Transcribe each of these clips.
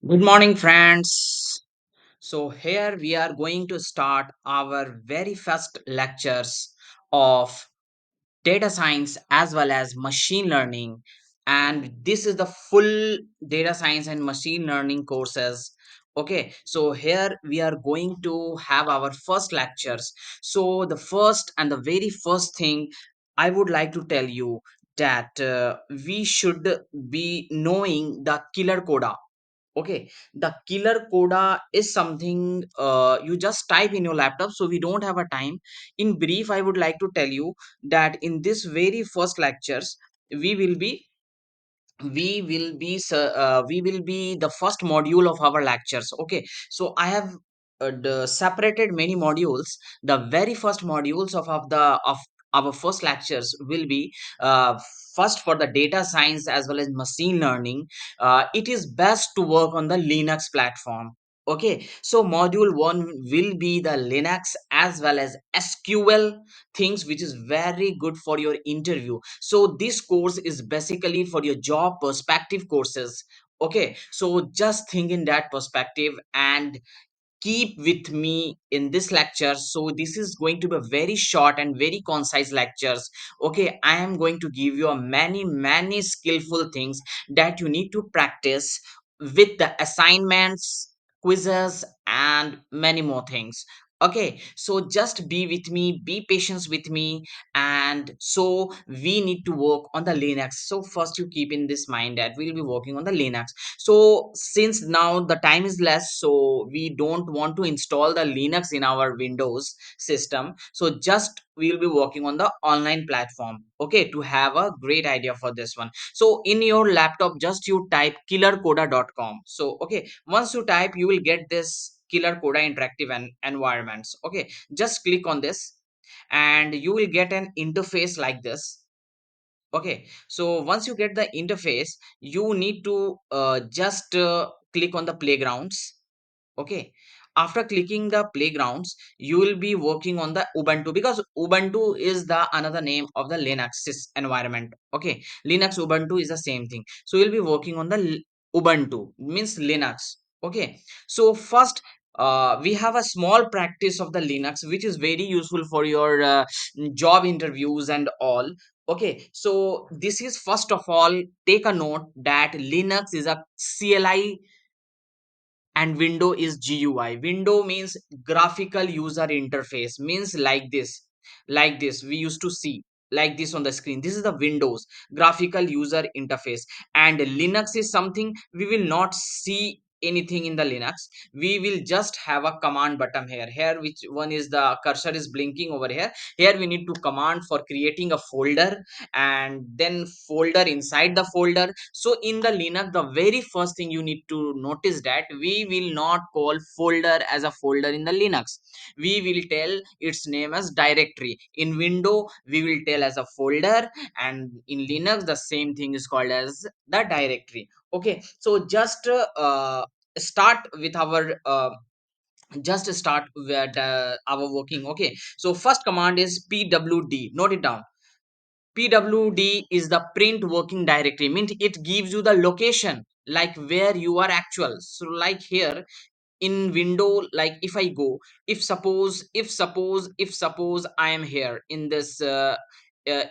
Good morning, friends. So, here we are going to start our very first lectures of data science as well as machine learning. And this is the full data science and machine learning courses. Okay, so here we are going to have our first lectures. So, the first and the very first thing I would like to tell you that we should be knowing the killer coda. Okay, the killer coda is something you just type in your laptop, so we don't have a time. In brief, I would like to tell you that in this very first lectures we will be we will be the first module of our lectures. Okay, so I have separated many modules. The very first modules of our first lectures will be uh, first for the data science as well as machine learning. It is best to work on the Linux platform. Okay, so module 1 will be the Linux as well as SQL things, which is very good for your interview. So this course is basically for your job perspective courses. Okay, so just think in that perspective and keep with me in this lecture. So this is going to be a very short and very concise lectures. Okay, I am going to give you a many skillful things that you need to practice with the assignments, quizzes, and many more things. Okay, so just be with me, be patient with me. And so we need to work on the Linux. So first you keep in this mind that we'll be working on the Linux. So since now the time is less, so we don't want to install the Linux in our Windows system, so just we'll be working on the online platform. Okay, to have a great idea for this one, so in your laptop just you type killercoda.com. So okay, once you type you will get this Killer Coda interactive environments. Okay, just click on this and you will get an interface like this. Okay, so once you get the interface, you need to just click on the playgrounds. Okay, after clicking the playgrounds you will be working on the Ubuntu, because Ubuntu is the another name of the Linux environment. Okay, Linux Ubuntu is the same thing, so you'll be working on the Ubuntu means Linux. Okay, so first we have a small practice of the Linux which is very useful for your job interviews and all. Okay, so this is first of all, take a note that Linux is a CLI and window is GUI. Window means graphical user interface, means like this we used to see like this on the screen. This is the Windows graphical user interface. And Linux is something we will not see anything in the Linux. We will just have a command button here, which one is the cursor is blinking over here. Here we need to command for creating a folder, and then folder inside the folder. So in the Linux, the very first thing you need to notice that we will not call folder as a folder in the Linux. We will tell its name as directory. In Window we will tell as a folder, and in Linux the same thing is called as the directory. Okay, so just start with our just start with our working. Okay, so first command is pwd, note it down. PWD is the print working directory, means it gives you the location like where you are actual. So like here in window, like if I go, if suppose I am here in this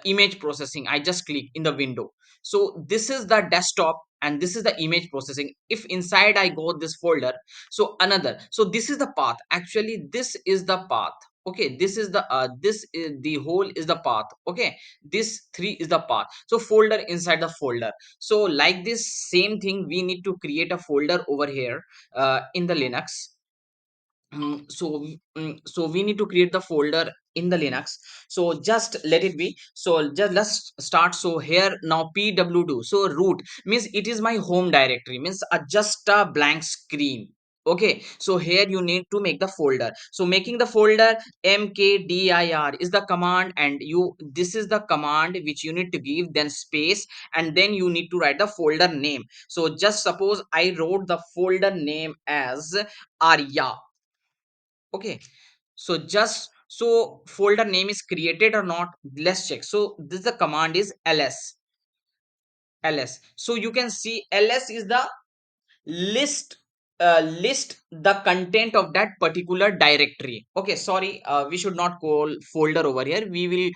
image processing, I just click in the window. So this is the desktop and this is the image processing. If inside I go this folder, so another, so this is the path, actually this is the path. Okay, this is the whole is the path. Okay, this three is the path, so folder inside the folder. So like this same thing we need to create a folder over here in the Linux. So we need to create the folder in the Linux. So just let it be. So just let's start. So here now pwd, so root means it is my home directory, means just a blank screen. Okay, so here you need to make the folder. So making the folder, mkdir is the command, and you this is the command which you need to give, then space, and then you need to write the folder name. So just suppose I wrote the folder name as Arya. Okay, so just so folder name is created or not, let's check. So this the command is ls. So you can see ls is the list list the content of that particular directory. Okay, sorry, we should not call folder over here, we will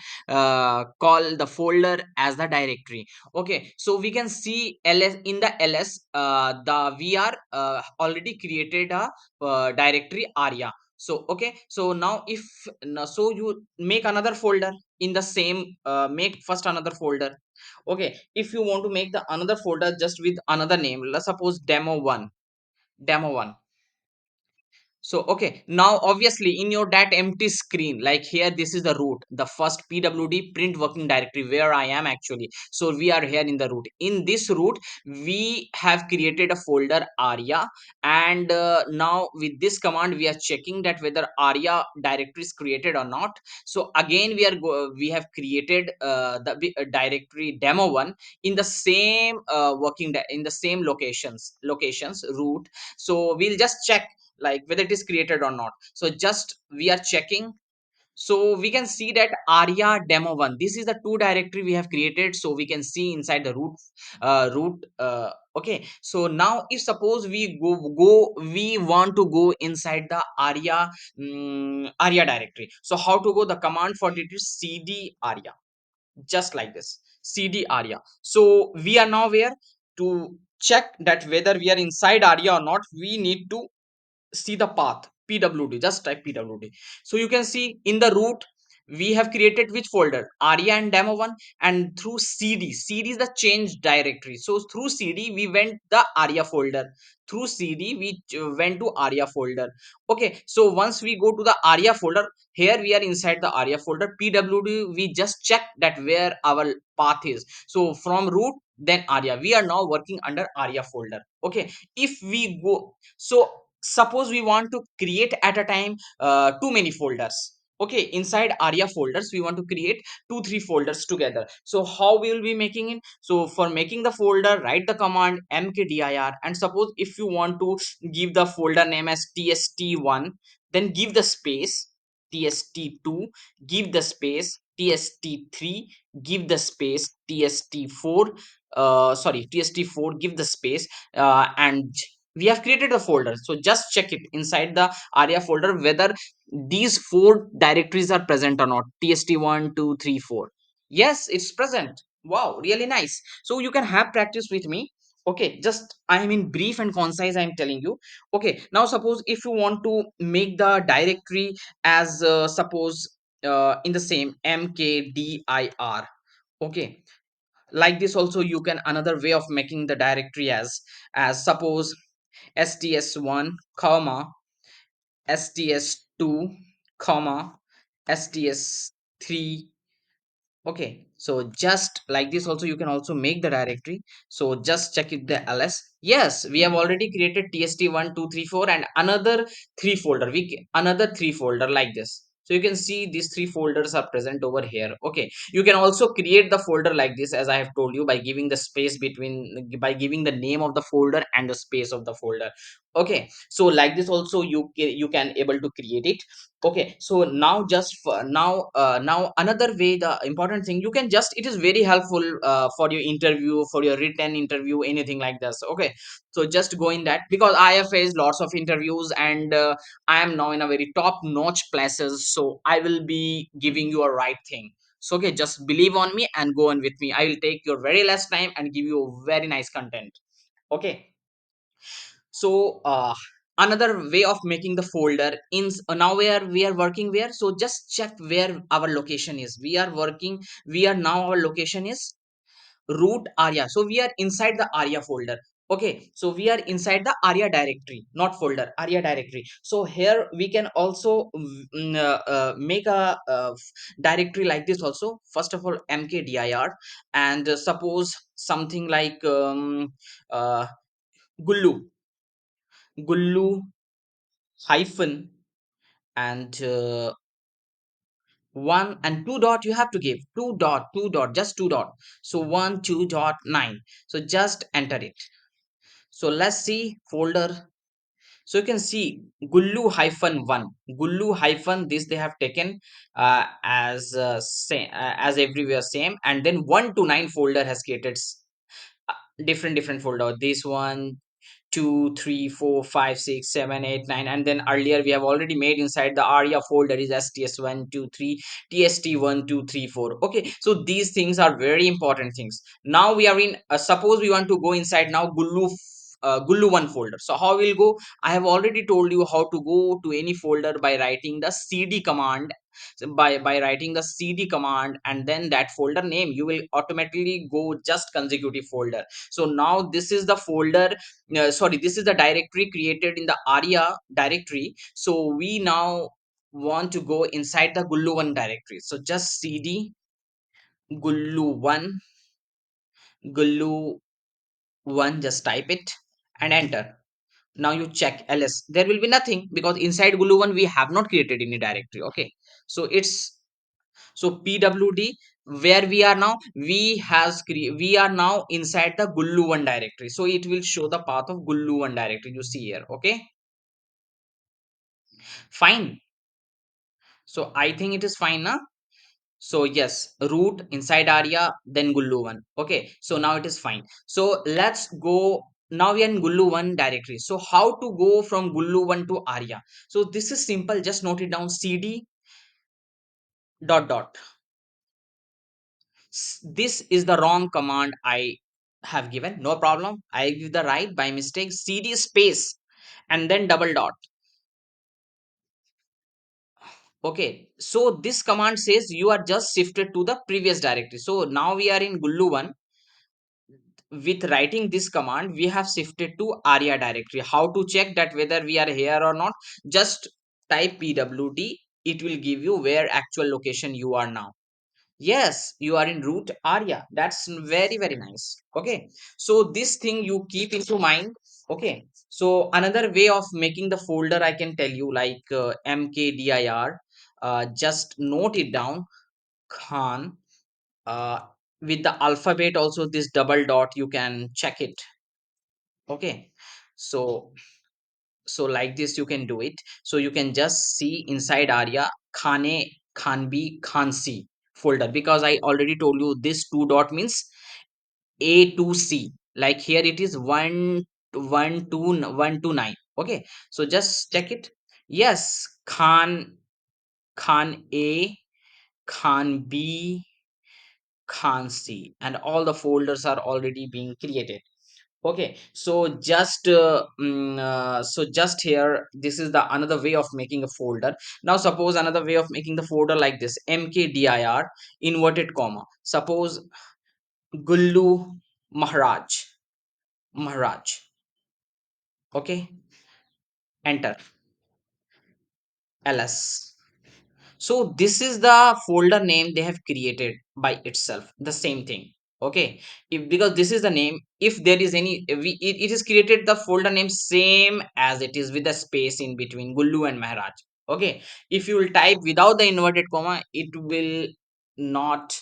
call the folder as the directory. Okay, so we can see ls in the ls, the we are already created a directory aria. So okay, so now if so you make another folder in the same, make first another folder. Okay, if you want to make the another folder just with another name, let's suppose demo1, demo1. So okay, now obviously in your that empty screen, like here, this is the root, the first pwd print working directory where I am actually. So we are here in the root. In this root, we have created a folder aria, and now with this command, we are checking that whether aria directory is created or not. So again, we have created directory demo1 in the same in the same locations root. So we'll just check like whether it is created or not. So just we are checking. So we can see that aria demo1, this is the two directory we have created. So we can see inside the root. Okay, so now if suppose we we want to go inside the aria, aria directory. So how to go? The command for it is cd aria, just like this, cd aria. So we are now where to check that whether we are inside aria or not. We need to see the path pwd, just type pwd. So you can see in the root we have created which folder, aria and demo1. And through cd is the change directory. So through cd we went the aria folder, through cd we went to aria folder. Okay, so once we go to the aria folder, here we are inside the aria folder pwd. We just check that where our path is. So from root, then aria, we are now working under aria folder. Okay, if we go, so suppose we want to create at a time too many folders. Okay, inside aria folders we want to create 2 3 folders together. So how we will be making it? So for making the folder, write the command mkdir, and suppose if you want to give the folder name as tst1, then give the space tst2, give the space tst3, give the space tst4, sorry, tst4, give the space, and we have created a folder. So just check it inside the aria folder whether these four directories are present or not, tst1 2 3 4. Yes, it's present. Wow, really nice. So you can have practice with me. Okay, just I am in brief and concise, I am telling you. Okay, now suppose if you want to make the directory as suppose in the same mkdir. Okay, like this also you can, another way of making the directory as suppose sts1 comma sts2 comma sts3. Okay, so just like this also you can also make the directory. So just check it the ls. Yes, we have already created tst1 2 3 4 and another three folder, another three folder like this. So you can see these three folders are present over here. Okay, you can also create the folder like this, as I have told you, by giving the space between, by giving the name of the folder and the space of the folder. Okay, so like this also you can able to create it. Okay, so now just for now another way, the important thing, you can just, it is very helpful for your interview, for your written interview, anything like this. Okay, so just go in that, because I have faced lots of interviews, and I am now in a very top notch places, so I will be giving you a right thing. So okay, just believe on me and go on with me. I will take your very less time and give you a very nice content. Okay, so another way of making the folder in now where we are working where, so just check where our location is. We are working, we are now, our location is root aria, so we are inside the aria folder. Okay, so we are inside the aria directory, not folder, aria directory. So here we can also make a directory like this also. First of all, mkdir, and suppose something like uh, gullu, gullu hyphen, and one and two dot, you have to give two dot, just two dot. So 1 2.9. So just enter it. So let's see folder. So you can see gullu hyphen one, gullu hyphen this they have taken as same as everywhere same, and then 1 to 9 folder has created different folder. This one, 2 3 4 5 6 7 8 9, and then earlier we have already made inside the aria folder is sts1 2 3 tst1 2 3 4. Okay, so these things are very important things. Now we are in suppose we want to go inside now gullu 1 folder. So how we'll go? I have already told you how to go to any folder by writing the cd command. So by writing the cd command and then that folder name, you will automatically go just consecutive folder. So now this is the folder, sorry, this is the directory created in the aria directory. So we now want to go inside the gullu 1 directory. So just cd gullu 1, gullu 1, just type it and enter. Now you check ls, there will be nothing because inside gullu 1 we have not created any directory. Okay, so it's, so pwd, where we are now, we are now inside the gullu 1 directory, so it will show the path of gullu 1 directory, you see here. Okay, fine. So I think it is fine now. So yes, root inside aria then gullu 1. Okay, so now it is fine. So let's go. Now we are in gullu 1 directory. So how to go from gullu 1 to aria? So this is simple, just note it down, cd dot dot. This is the wrong command I have given, no problem, I give the right by mistake, cd space and then double dot. Okay, so this command says you are just shifted to the previous directory. So now we are in gullu 1. With writing this command we have shifted to aria directory. How to check that whether we are here or not? Just type pwd, it will give you where actual location you are now. Yes, you are in root aria. That's very very nice. Okay, so this thing you keep into mind. Okay, so another way of making the folder I can tell you, like mkdir, just note it down, khan, uh, with the alphabet also, this double dot you can check it. Okay, so like this you can do it. So you can just see inside aria khane, khanbi, khansi folder, because I already told you this two dot means a to c, like here it is 1 1 2 1 to 9. Okay, so just check it. Yes, khan, khan a, khan b, khan c, and all the folders are already being created. Okay, so just here, this is the another way of making a folder. Now suppose another way of making the folder like this, mkdir inverted comma, suppose gullu maharaj, maharaj. Okay, enter, ls. So this is the folder name they have created by itself, the same thing. Okay, if because this is the name, if there is any it is created the folder name same as it is with the space in between gullu and maharaj. Okay, if you will type without the inverted comma, it will not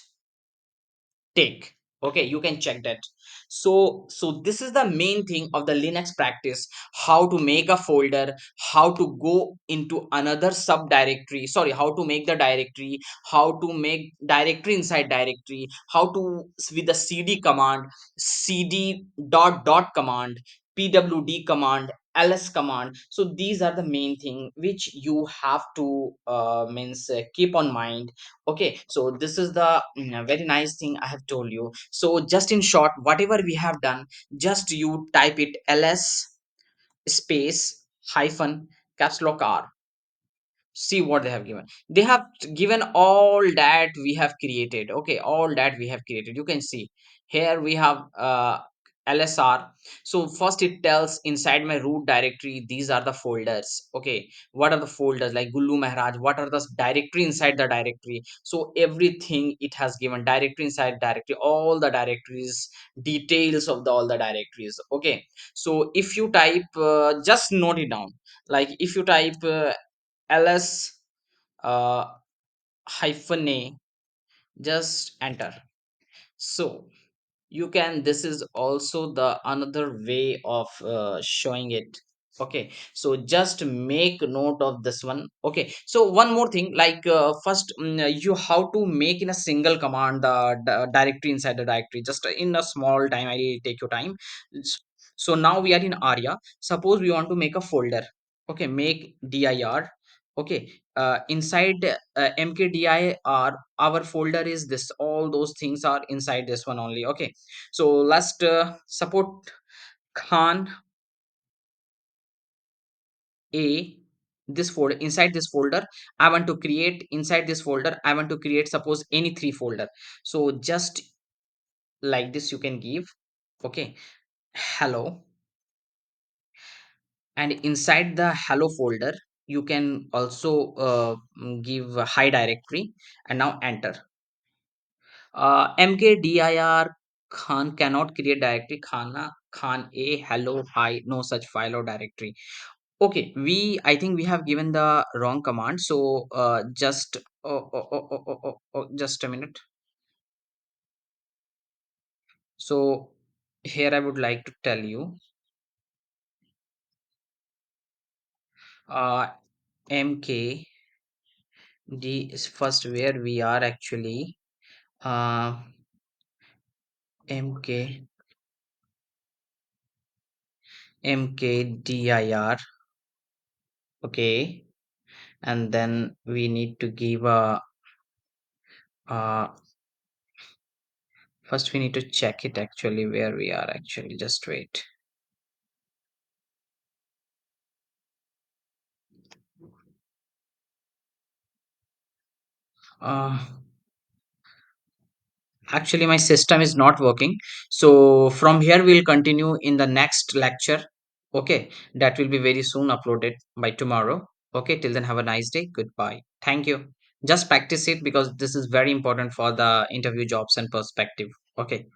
take. Okay, you can check that. So this is the main thing of the linux practice, how to make a folder, how to go into another subdirectory, sorry, how to make the directory, how to make directory inside directory, how to with the cd command, cd dot dot command, pwd command, ls command. So these are the main thing which you have to means keep on mind. Okay, so this is the very nice thing I have told you. So just in short, whatever we have done, just you type it ls space hyphen caps lock r. See what they have given. They have given all that we have created. Okay, all that we have created, you can see here we have lsr. So first it tells inside my root directory these are the folders. Okay, what are the folders, like gullu maharaj, what are the directory inside the directory. So everything it has given, directory inside directory, all the directories, details of the all the directories. Okay, so if you type just note it down, like if you type ls uh, hyphen a, just enter. So you can, this is also the another way of showing it. Okay, so just make note of this one. Okay, so one more thing, like first you how to make in a single command the directory inside the directory, just in a small time, I take your time. So now we are in Arya. Suppose we want to make a folder. Okay, make dir. Okay, inside mkdir, our folder is this. All those things are inside this one only. Okay, so let's support Khan A, this folder. Inside this folder, I want to create, inside this folder I want to create, suppose any three folder. So just like this you can give. Okay, hello, and inside the hello folder you can also give a high directory, and now enter. Mkdir Khan cannot create directory. Khana Khan A hello hi, no such file or directory. Okay, I think we have given the wrong command. So just just a minute. So here I would like to tell you, uh mkd is first where we are actually. uh mk mkdir. Okay, and then we need to give a uh first we need to check it actually where we are actually. Just wait. uh Actually, my system is not working. So from here, we'll continue in the next lecture. Okay, that will be very soon uploaded by tomorrow. Okay, till then, have a nice day. Goodbye. Thank you. Just practice it because this is very important for the interview jobs and perspective. Okay.